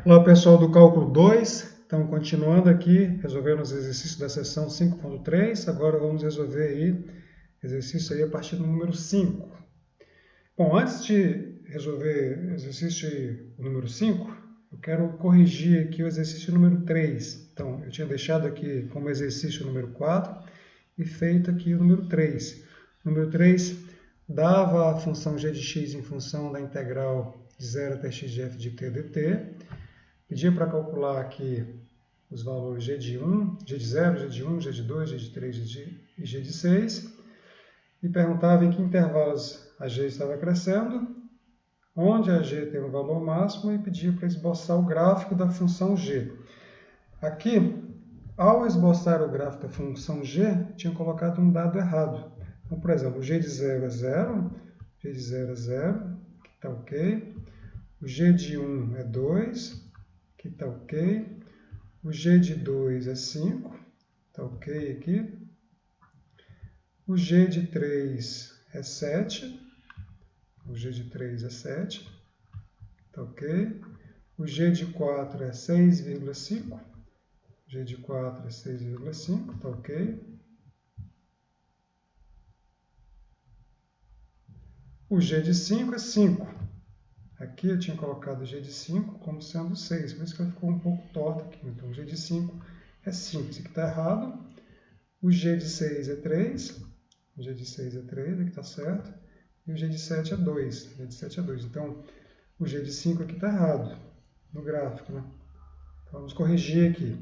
Olá pessoal do cálculo 2, então continuando aqui, resolvendo os exercícios da seção 5.3, agora vamos resolver aí, exercício aí a partir do número 5. Bom, antes de resolver exercício número 5, eu quero corrigir aqui o exercício número 3. Então, eu tinha deixado aqui como exercício número 4 e feito aqui o número 3. O número 3 dava a função g de x em função da integral de 0 até x de f de t dt. Pedia para calcular aqui os valores g de 1, g de 0, g de 1, g de 2, g de 3 e g de 6. E perguntava em que intervalos a g estava crescendo, onde a g tem um valor máximo e pedia para esboçar o gráfico da função g. Aqui, ao esboçar o gráfico da função g, tinha colocado um dado errado. Então, por exemplo, g de 0 é 0, g de 0 é 0, que está ok. O g de 1 é 2, que está ok. O g de 2 é 5, está ok aqui. O g de 3 é 7, o g de 3 é 7, está ok. O g de 4 é 6,5, g de 4 é 6,5, está ok. O g de 5 é 5. Aqui eu tinha colocado o g de 5 como sendo 6, por isso que ela ficou um pouco torta aqui. Então, o g de 5 é 5, isso aqui está errado. O g de 6 é 3, o g de 6 é 3, aqui está certo. E o g de 7 é 2, o g de 7 é 2. Então, o g de 5 aqui está errado, no gráfico, né? Então, vamos corrigir aqui.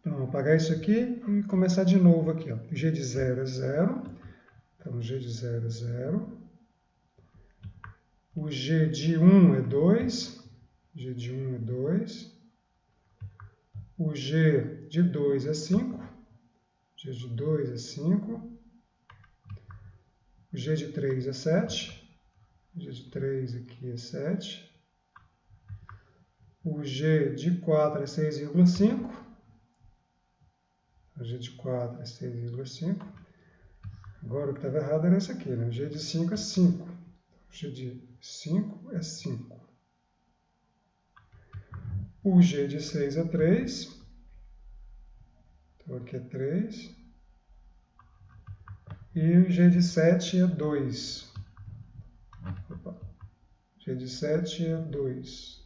Então, vamos apagar isso aqui e começar de novo aqui. Ó. O g de 0 é 0, então o g de 0 é 0. O g de 1 é 2, g de 1 é 2. O g de 2 é 5, g de 2 é 5. O g de 3 é 7, o g de 3 aqui é 7. O g de 4 é 6,5, o g de 4 é 6,5. Agora o que estava errado era esse aqui, né? O g de 5 é 5, o g de 5 é 5. O g de 6 é 3, então aqui é 3. E o g de 7 é 2. Opa. G de 7 é 2.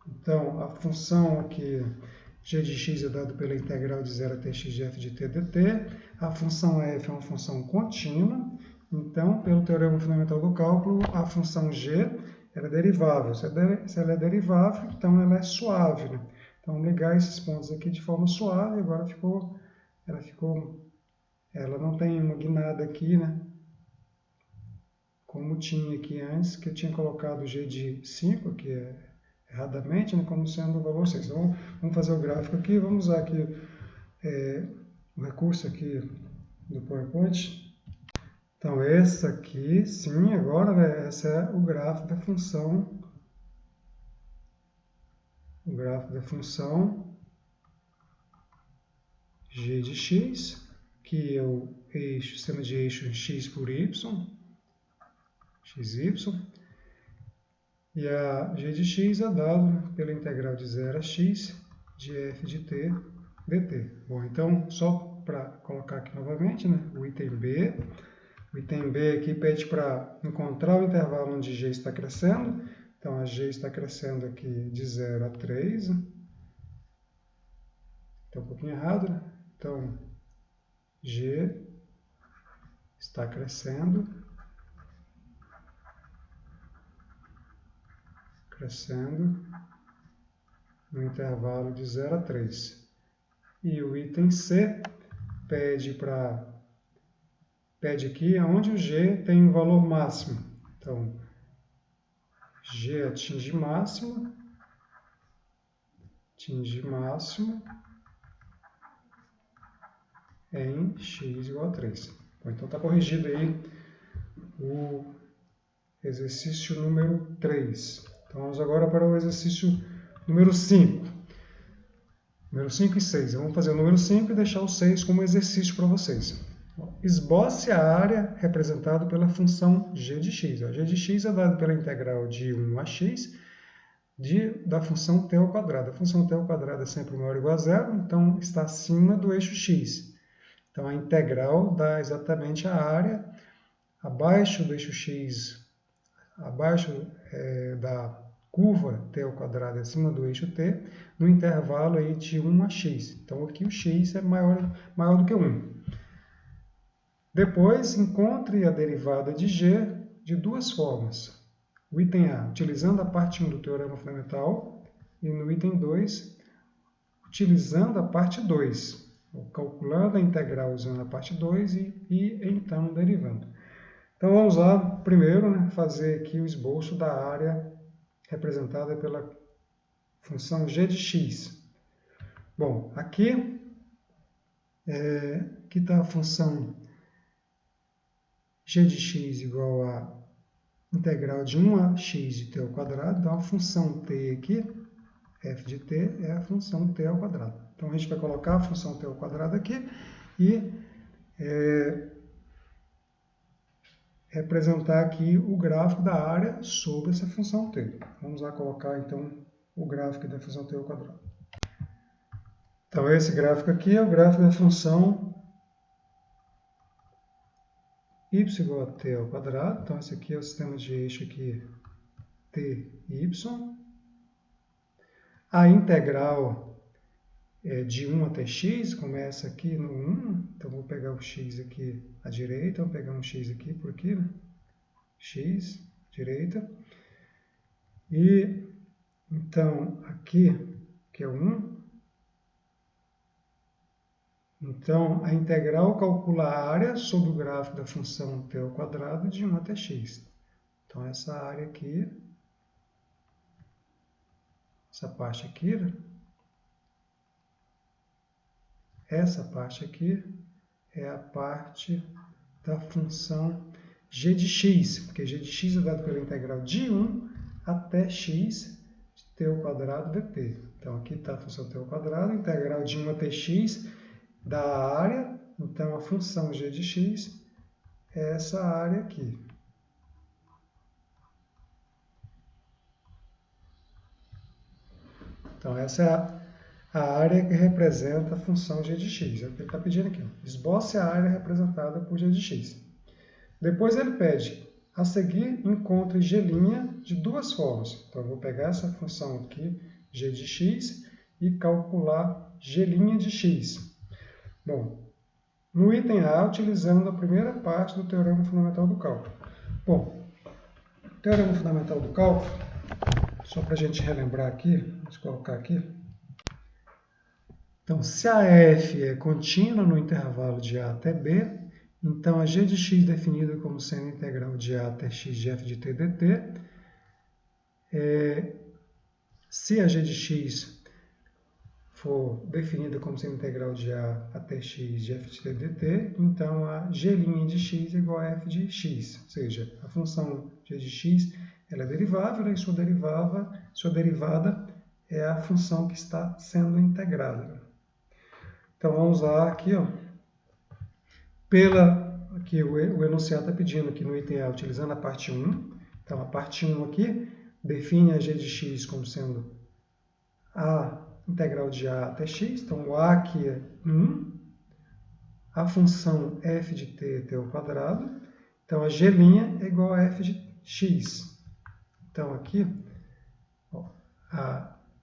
Então, a função aqui, g de x é dado pela integral de 0 até x de f de t dt. A função f é uma função contínua. Então, pelo teorema fundamental do cálculo, a função g ela é derivável. Se ela é derivável, então ela é suave, né? Então, vamos ligar esses pontos aqui de forma suave. Agora ela não tem uma guinada aqui, né? Como tinha aqui antes, que eu tinha colocado g de 5, que é erradamente, né, como sendo o valor 6. Então, vamos fazer o gráfico aqui, vamos usar aqui o recurso aqui do PowerPoint. Então, esse aqui, sim, agora, né, esse é o gráfico da função, g de x, que é o eixo, sistema de eixo x por y, xy, e a g de x é dado pela integral de 0 a x de f de t dt. Bom, então, só para colocar aqui novamente, né, o item B. O item B aqui pede para encontrar o intervalo onde g está crescendo. Então, a g está crescendo aqui de 0 a 3. Está um pouquinho errado, né? Então, g está crescendo no intervalo de 0 a 3. E o item C pede aqui onde o g tem um valor máximo. Então, g atinge máximo em x igual a 3. Bom, então está corrigido aí o exercício número 3. Então, vamos agora para o exercício número 5. Número 5 e 6. Vamos fazer o número 5 e deixar o 6 como exercício para vocês. Esboce a área representada pela função g de x. G de x é dado pela integral de 1 a x da função t ao quadrado. A função t ao quadrado é sempre maior ou igual a zero, então está acima do eixo x. Então a integral dá exatamente a área abaixo do eixo x, abaixo da curva t ao quadrado acima do eixo t, no intervalo aí de 1 a x. Então aqui o x é maior do que 1. Depois, encontre a derivada de g de duas formas. O item A, utilizando a parte 1 do teorema fundamental, e no item 2, utilizando a parte 2, calculando a integral usando a parte 2 e então derivando. Então vamos lá, primeiro, fazer aqui o esboço da área representada pela função g de x. Bom, aqui está a função g de x igual a integral de 1 a x de t ao quadrado. Então a função t aqui, f de t, é a função t ao quadrado. Então a gente vai colocar a função t ao quadrado aqui e representar aqui o gráfico da área sobre essa função t. Vamos lá colocar então o gráfico da função t ao quadrado. Então esse gráfico aqui é o gráfico da função y igual a t ao quadrado. Então esse aqui é o sistema de eixo aqui, t e y. A integral de 1 até x começa aqui no 1. Então vou pegar o x aqui à direita, vou pegar um x aqui por aqui, né? X, direita. E então aqui, que é o 1. Então, a integral calcula a área sobre o gráfico da função t ao quadrado de 1 até x. Então, essa área aqui, essa parte aqui, né? Essa parte aqui é a parte da função g de x, porque g de x é dado pela integral de 1 até x de t ao quadrado dt. Então, aqui está a função t ao quadrado, integral de 1 até x da área. Então, a função g de x é essa área aqui. Então, essa é a área que representa a função g de x. É o que ele está pedindo aqui. Esboce a área representada por g de x. Depois ele pede, a seguir, encontre g' de duas formas. Então, eu vou pegar essa função aqui, g de x, e calcular g' de x. Bom, no item A, utilizando a primeira parte do teorema fundamental do cálculo. Bom, o teorema fundamental do cálculo, só para a gente relembrar aqui, vamos colocar aqui. Então, se a f é contínua no intervalo de a até b, então a g de x definida como sendo integral de a até x de f de t dt, se a g de x for definida como sendo integral de a até x de f de t dt, então a g' de x é igual a f de x, ou seja, a função g de x ela é derivável e sua derivada é a função que está sendo integrada. Então vamos lá aqui, ó, aqui o enunciado está pedindo aqui no item A, utilizando a parte 1. Então a parte 1 aqui define a g de x como sendo a integral de a até x, então o a aqui é 1, a função f de t ao quadrado, então a g' é igual a f de x. Então aqui, ó,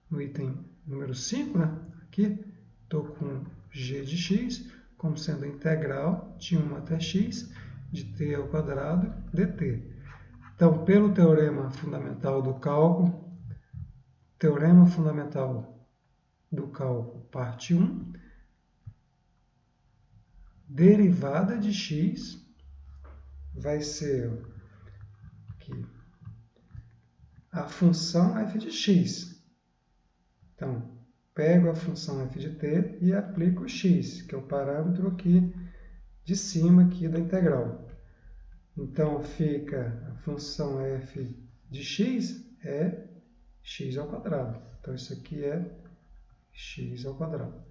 no item número 5, né, aqui estou com g de x como sendo a integral de 1 até x de t ao quadrado dt. Então, pelo teorema fundamental do cálculo, parte 1, derivada de x vai ser aqui, a função f de x. Então, pego a função f de t e aplico o x, que é o parâmetro aqui de cima aqui da integral. Então, fica a função f de x é x ao quadrado. Então, isso aqui é x ao quadrado.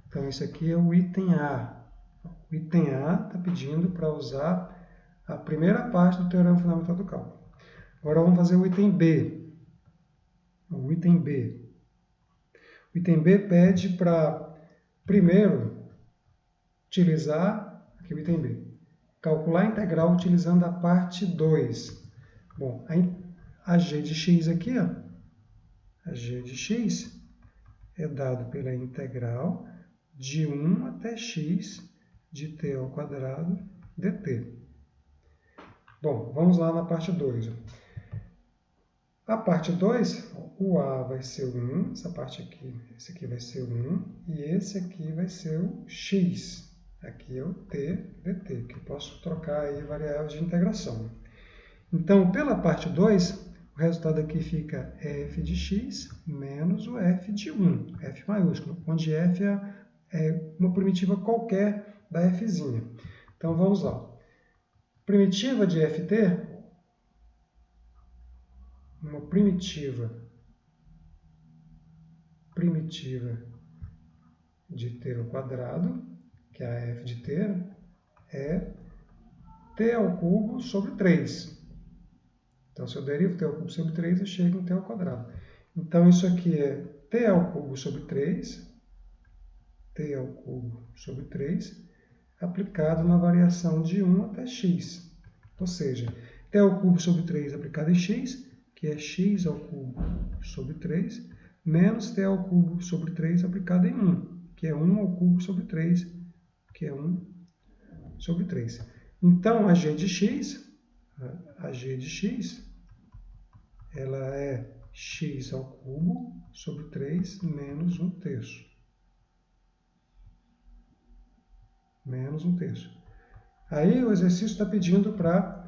Então, isso aqui é o item A. O item A está pedindo para usar a primeira parte do teorema fundamental do cálculo. Agora vamos fazer o item B. O item B. O item B pede para, primeiro, utilizar, aqui o item B, calcular a integral utilizando a parte 2. Bom, a g de x aqui, ó, a g de x é dado pela integral de 1 até x de t ao quadrado dt. Bom, vamos lá na parte 2. A parte 2, o a vai ser o 1, essa parte aqui, esse aqui vai ser o 1, e esse aqui vai ser o x. Aqui é o t dt, que eu posso trocar aí variáveis de integração. Então, pela parte 2, o resultado aqui fica f de x menos o f de 1, f maiúsculo, onde f é uma primitiva qualquer da fzinha. Então, vamos lá. Primitiva de ft, uma primitiva de t ao quadrado, que é a f de t, é t ao cubo sobre 3. Então, se eu derivo t ao cubo sobre 3, eu chego em t ao quadrado. Então, isso aqui é t ao cubo sobre 3, t ao cubo sobre 3, aplicado na variação de 1 até x. Ou seja, t ao cubo sobre 3 aplicado em x, que é x ao cubo sobre 3, menos t ao cubo sobre 3 aplicado em 1, que é 1 ao cubo sobre 3, que é 1 sobre 3. Então, a g de x, ela é x ao cubo sobre 3 menos 1/3. Menos 1/3. Aí o exercício está pedindo para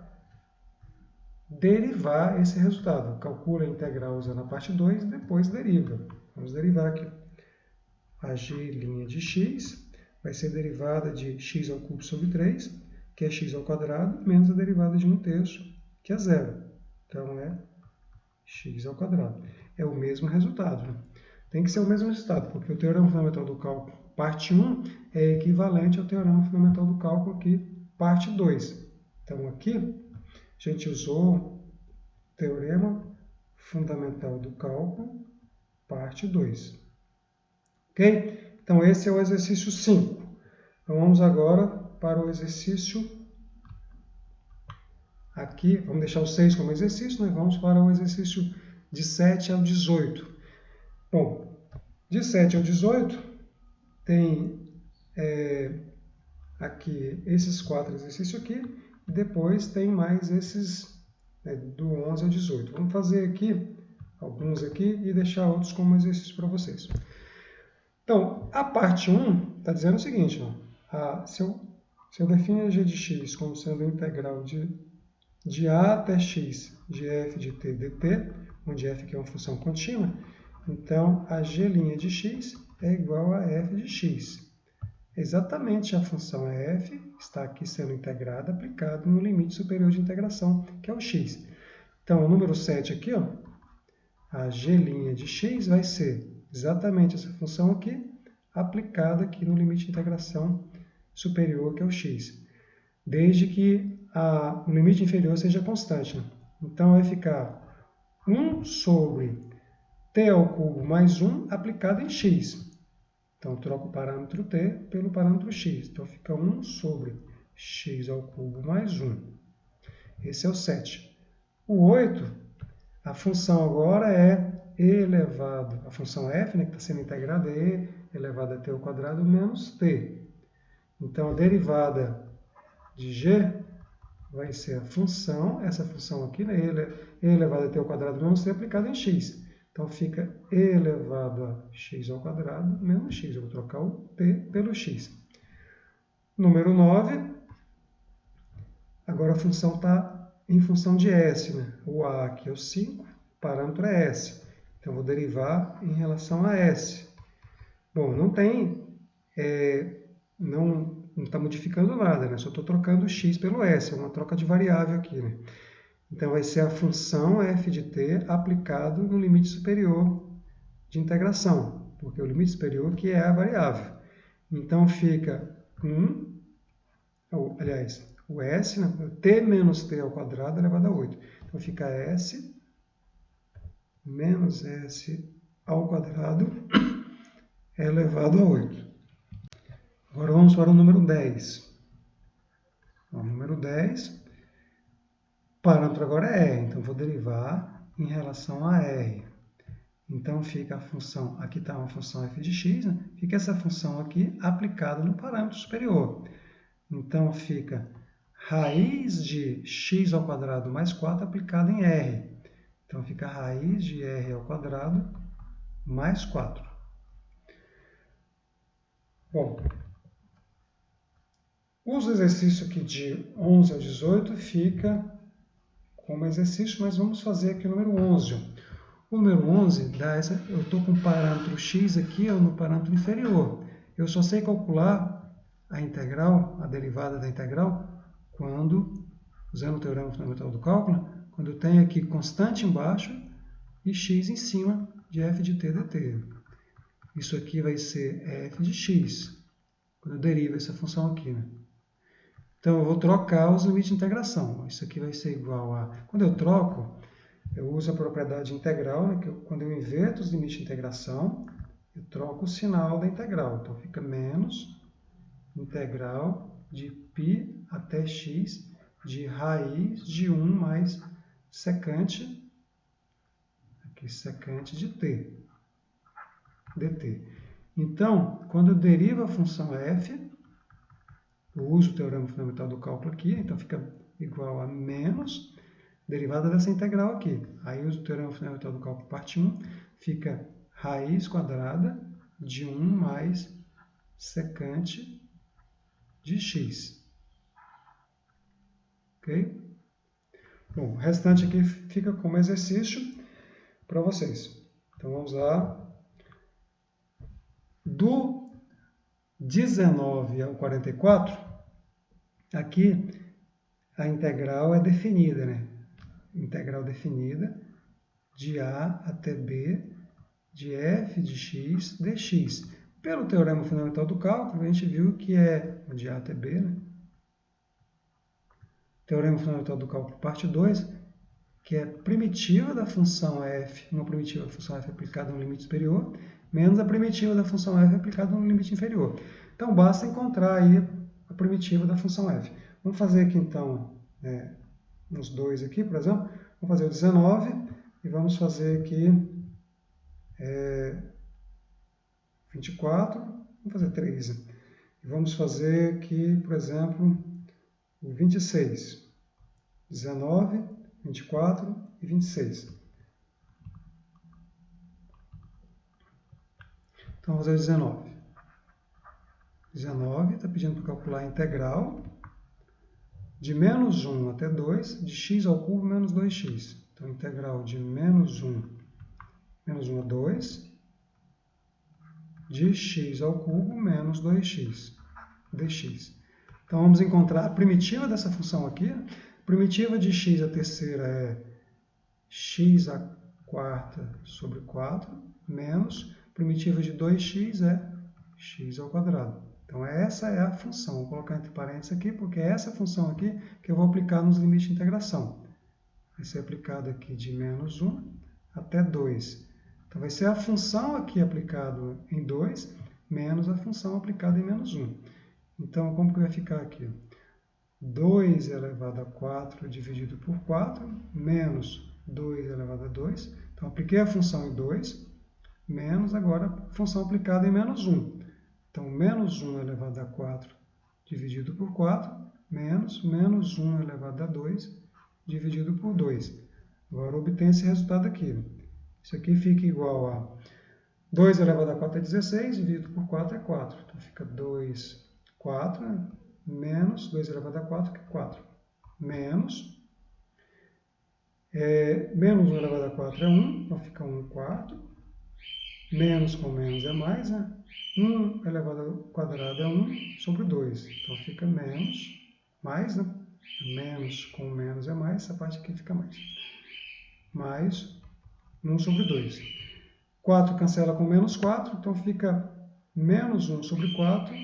derivar esse resultado. Calcula a integral usando a parte 2 e depois deriva. Vamos derivar aqui. A g' de x vai ser derivada de x ao cubo sobre 3, que é x ao quadrado, menos a derivada de 1/3, que é 0. Então, é x ao quadrado. É o mesmo resultado. Né? Tem que ser o mesmo resultado, porque o teorema fundamental do cálculo, parte 1, é equivalente ao teorema fundamental do cálculo aqui, parte 2. Então, aqui, a gente usou o teorema fundamental do cálculo, parte 2. Ok? Então, esse é o exercício 5. Então, vamos agora para o exercício aqui. Vamos deixar o 6 como exercício, né? Vamos para o exercício de 7 ao 18. Bom, de 7 ao 18, tem aqui esses 4 exercícios aqui, e depois tem mais esses do 11 ao 18. Vamos fazer aqui alguns aqui e deixar outros como exercício para vocês. Então, a parte 1 está dizendo o seguinte, ó, se eu defino a g de x como sendo integral de a até x de f de t dt, onde f aqui é uma função contínua, então a g' de x é igual a f de x. Exatamente a função f está aqui sendo integrada, aplicado no limite superior de integração, que é o x. Então, o número 7 aqui, ó, a g' de x vai ser exatamente essa função aqui, aplicada aqui no limite de integração superior, que é o x. Desde que o limite inferior seja constante. Né? Então, vai ficar 1 sobre t ao cubo mais 1 aplicado em x. Então, eu troco o parâmetro t pelo parâmetro x. Então, fica 1 sobre x ao cubo mais 1. Esse é o 7. O 8, a função agora é e elevado, a função f, né, que está sendo integrada, é e elevado a t ao quadrado menos t. Então, a derivada de g vai ser a função, essa função aqui, né, e elevado a t ao quadrado menos t aplicada em x. Então, fica e elevado a x ao quadrado menos x. Eu vou trocar o t pelo x. Número 9, agora a função está em função de s. Né? O a aqui é o 5, o parâmetro é s. Então, eu vou derivar em relação a s. Bom, não tem, não está modificando nada, né? Só estou trocando o x pelo s, é uma troca de variável aqui. Né? Então, vai ser a função f de t aplicado no limite superior de integração, porque o limite superior que é a variável. Então, fica 1 aliás, o S, né? T menos T ao quadrado elevado a 8. Então fica S menos S ao quadrado elevado a 8. Agora vamos para o número 10. O número 10, o parâmetro agora é R, então vou derivar em relação a R. Então fica a função, aqui está uma função f de x, né? Fica essa função aqui aplicada no parâmetro superior. Então fica raiz de x ao quadrado mais 4 aplicada em R. Então fica raiz de R ao quadrado mais 4. Bom, os exercícios aqui de 11 a 18 fica como exercício, mas vamos fazer aqui o número 11. O número 11, eu estou com o parâmetro x aqui no parâmetro inferior. Eu só sei calcular a integral, a derivada da integral, usando o teorema fundamental do cálculo, quando eu tenho aqui constante embaixo e x em cima de f de t dt. Isso aqui vai ser f de x, quando eu derivo essa função aqui, né? Então, eu vou trocar os limites de integração. Isso aqui vai ser igual a... Quando eu troco, eu uso a propriedade integral, né, que quando eu inverto os limites de integração, eu troco o sinal da integral. Então, fica menos integral de π até x de raiz de 1 mais secante, aqui secante de t, dt. Então, quando eu derivo a função f, eu uso o teorema fundamental do cálculo aqui, então fica igual a menos derivada dessa integral aqui. Aí uso o teorema fundamental do cálculo parte 1, fica raiz quadrada de 1 mais secante de x. Ok? Bom, o restante aqui fica como exercício para vocês. Então vamos lá. Do 19 ao 44, aqui a integral é definida, né? Integral definida de a até b de f de x dx. Pelo teorema fundamental do cálculo, a gente viu que é de a até b, né? Teorema fundamental do cálculo, parte 2, que é a primitiva da função f, uma primitiva da função f aplicada no limite superior, menos a primitiva da função f aplicada no limite inferior. Então, basta encontrar aí a primitiva da função f. Vamos fazer aqui, então, uns dois aqui, por exemplo. Vamos fazer o 19 e vamos fazer aqui 24. Vamos fazer 3. E vamos fazer aqui, por exemplo, o 26. 19, 24 e 26. Então, vamos fazer o 19. 19 está pedindo para calcular a integral de menos 1 até 2 de x ao cubo menos 2x. Então, integral de menos 1 a 2 de x ao cubo menos 2x dx. Então, vamos encontrar a primitiva dessa função aqui. A primitiva de x a terceira é x a quarta sobre 4 menos primitiva de 2x é x ao quadrado. Então, essa é a função. Vou colocar entre parênteses aqui, porque é essa função aqui que eu vou aplicar nos limites de integração. Vai ser aplicado aqui de menos 1 até 2. Então, vai ser a função aqui aplicada em 2 menos a função aplicada em menos 1. Então, como que vai ficar aqui? 2 elevado a 4 dividido por 4 menos 2 elevado a 2. Então, apliquei a função em 2 menos agora a função aplicada em menos 1. Então, menos 1 elevado a 4 dividido por 4, menos 1 elevado a 2 dividido por 2. Agora, obtém esse resultado aqui. Isso aqui fica igual a 2 elevado a 4 é 16, dividido por 4 é 4. Então, fica 4, menos 2 elevado a 4, que é 4. Menos 1 elevado a 4 é 1, então fica 1 quarto. Menos com menos é mais, né? 1 elevado ao quadrado é 1 sobre 2. Então, fica menos, mais, né? Menos com menos é mais, essa parte aqui fica mais. Mais 1 sobre 2. 4 cancela com menos 4, então fica menos 1 sobre 4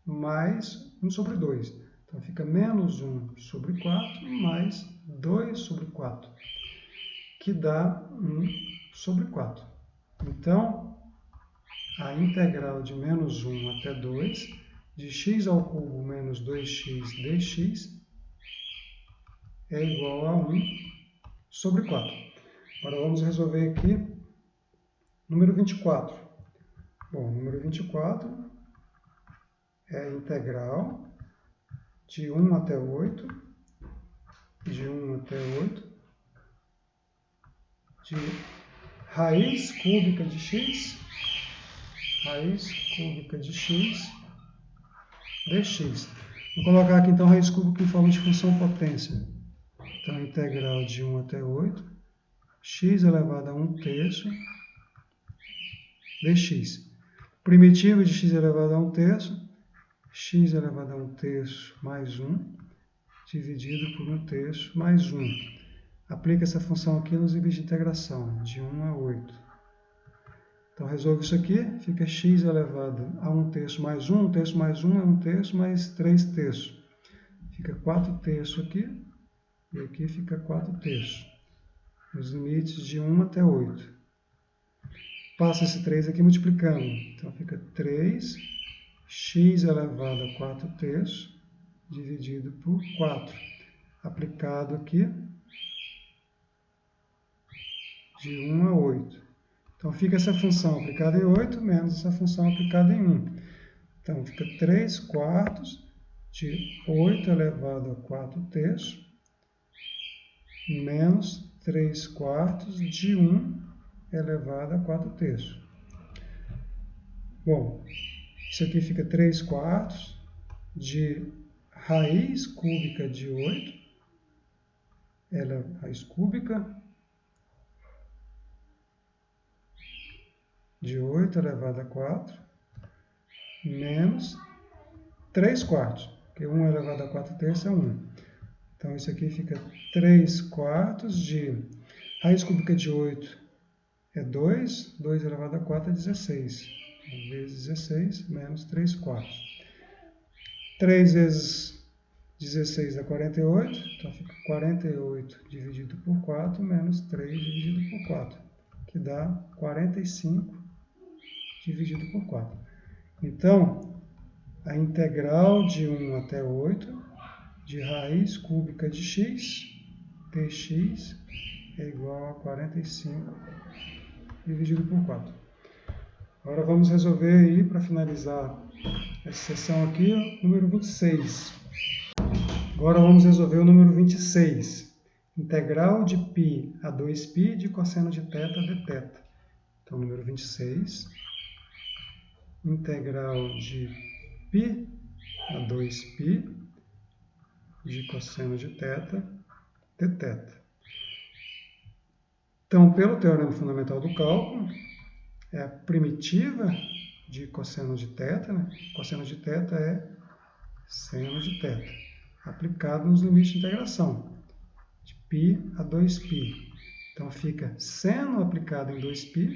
mais 1 sobre 2. Então, fica menos 1 sobre 4 mais 2 sobre 4, que dá 1 sobre 4. Então, a integral de menos 1 até 2, de x ao cubo menos 2x dx, é igual a 1 sobre 4. Agora, vamos resolver aqui número 24. Bom, número 24 é a integral de 1 até 8, de 1 até 8, de raiz cúbica de x, dx. Vou colocar aqui, então, raiz cúbica em forma de função potência. Então, integral de 1 até 8, x elevado a 1/3 dx. Primitivo de x elevado a 1/3, x elevado a 1/3 mais 1, dividido por 1/3 mais 1. Aplica essa função aqui nos limites de integração, de 1 a 8. Então, resolve isso aqui, fica x elevado a 1/3 mais 1, 1/3 mais 1 é 1/3 mais 3/3. Fica 4/3 aqui, e aqui fica 4/3. Nos limites de 1 até 8. Passa esse 3 aqui multiplicando. Então, fica 3x elevado a 4/3 dividido por 4. Aplicado aqui de 1 a 8. Então, fica essa função aplicada em 8 menos essa função aplicada em 1. Então, fica 3/4 de 8 elevado a 4/3 menos 3/4 de 1 elevado a 4/3. Bom, isso aqui fica 3/4 de raiz cúbica de 8, raiz cúbica de 8 elevado a 4, menos 3/4, porque 1 elevado a 4/3 é 1. Então, isso aqui fica 3/4 de raiz cúbica de 8 é 2, 2 elevado a 4 é 16. Então, vezes 16 menos 3/4. 3 vezes 16 dá 48, então fica 48 dividido por 4 menos 3 dividido por 4, que dá 45 dividido por 4. Então, a integral de 1 até 8 de raiz cúbica de x, dx, é igual a 45 dividido por 4. Agora vamos resolver aí, para finalizar essa seção aqui, o número 26. Agora vamos resolver o número 26. Integral de π a 2π de cosseno de θ dθ. Então, número 26. Integral de π a 2π de cosseno de θ dθ. Então, pelo teorema fundamental do cálculo, é a primitiva de cosseno de θ, né? Cosseno de θ é seno de θ, aplicado nos limites de integração, de π a 2π. Então, fica seno aplicado em 2π,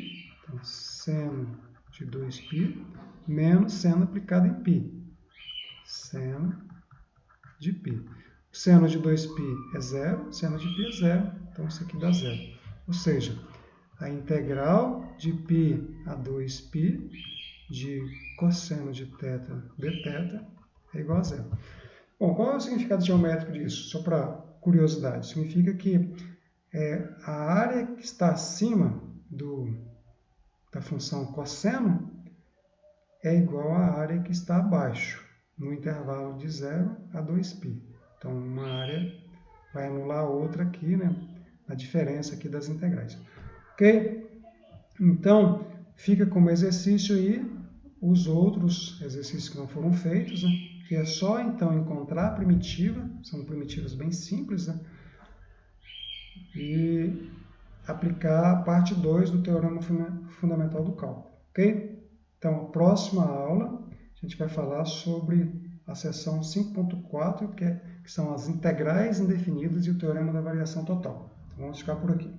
então, seno de 2π, menos seno aplicado em π, seno de π. O seno de 2π é zero, seno de π é zero, então isso aqui dá zero. Ou seja, a integral de π a 2π de cosseno de θ dθ é igual a zero. Bom, qual é o significado geométrico disso? Só para curiosidade. Significa que a área que está acima da função cosseno é igual à área que está abaixo, no intervalo de 0 a 2π. Então, uma área vai anular a outra aqui, né? A diferença aqui das integrais. Ok? Então, fica como exercício aí os outros exercícios que não foram feitos, né? Que é só, então, encontrar a primitiva, são primitivas bem simples, né? E aplicar a parte 2 do teorema fundamental do cálculo, ok? Então, a próxima aula, a gente vai falar sobre a seção 5.4, que são as integrais indefinidas e o teorema da variação total. Então, vamos ficar por aqui.